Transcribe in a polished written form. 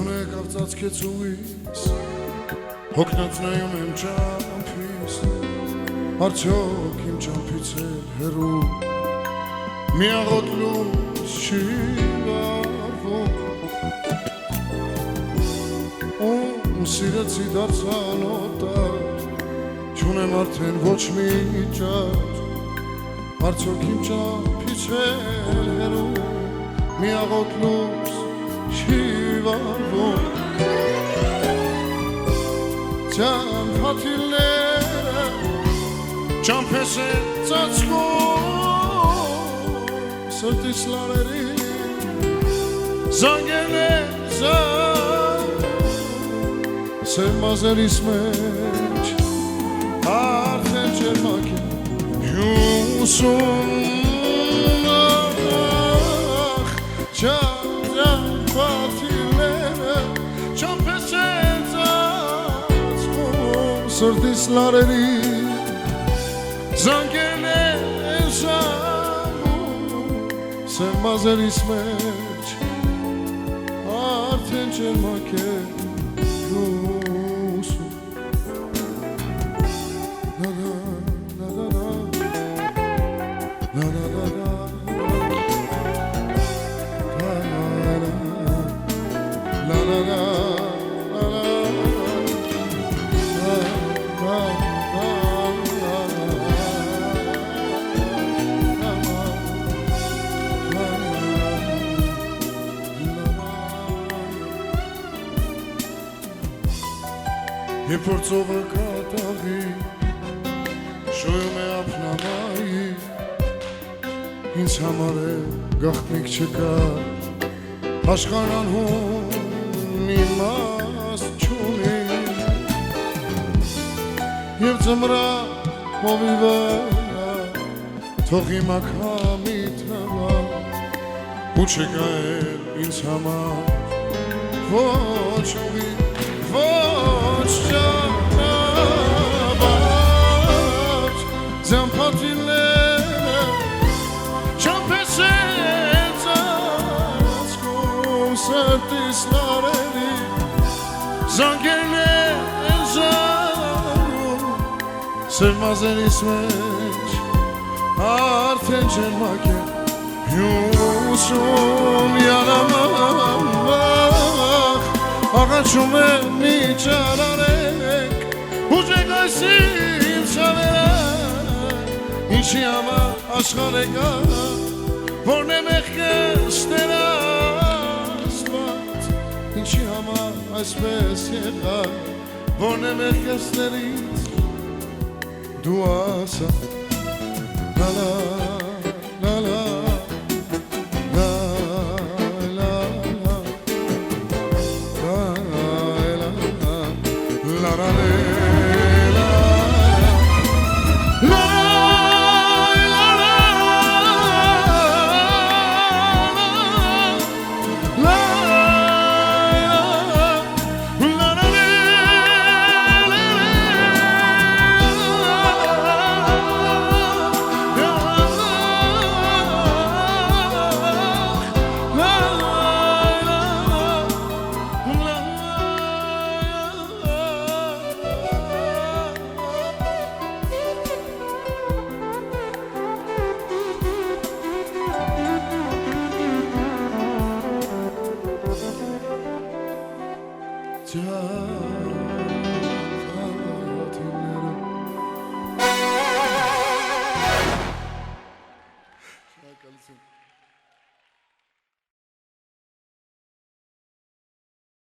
Ջուն եկավ ծածկեց ուղիս Հոգնած նայում եմ ճամփիս Արդյոք իմ ճամփից էլ հեռու Մի աղոտ լույս չի վարվում Ում սիրեցի դարձան օտար Չունեմ արդեն ոչ մի ճար Արդյոք իմ ճամփից էլ հեռու Մի աղոտ լույս չի վարվում Ճամփաթիլները Ճամփես են ծածկում Սրտիս լարերի Զանգել է զանգում Սև մազերիս մեջ Արդեն ջերմակ է հյուսում Ճամփաթիլները Ճամփես են ծածկում Սրտիս լարերի Զանգել է զանգում Սև մազերիս մեջ Արդեն ջերմակ է հյուսում Երբ որ ծովը կատաղի Շոյում է ապնամայի Ինձ համար է գաղտնիք չկա Աշխարհն անհուն իմաստ չունի Եվ ձմռա հովի վրա Թող հիմա քամի թվա Ու չկա էլ ինձ համար Ոչ հովի Ոչ ճանապարհ Ճամփաթիլները Ճամփես են ծածկում Սրտիս լարերի Զանգել են զանգում Սև մազերիս մեջ Արդեն ջերմակ է հյուսում Յանամանվախ Աղաչում եմ մի ճարարեք Ուժեք այս իմ շավերակ Ինչի համար աշխարհ եկա Որն է մեղքս Տեր Աստված Ինչի համար այսպես եղա Որն է մեղքս Տերից Դու ասա Լալա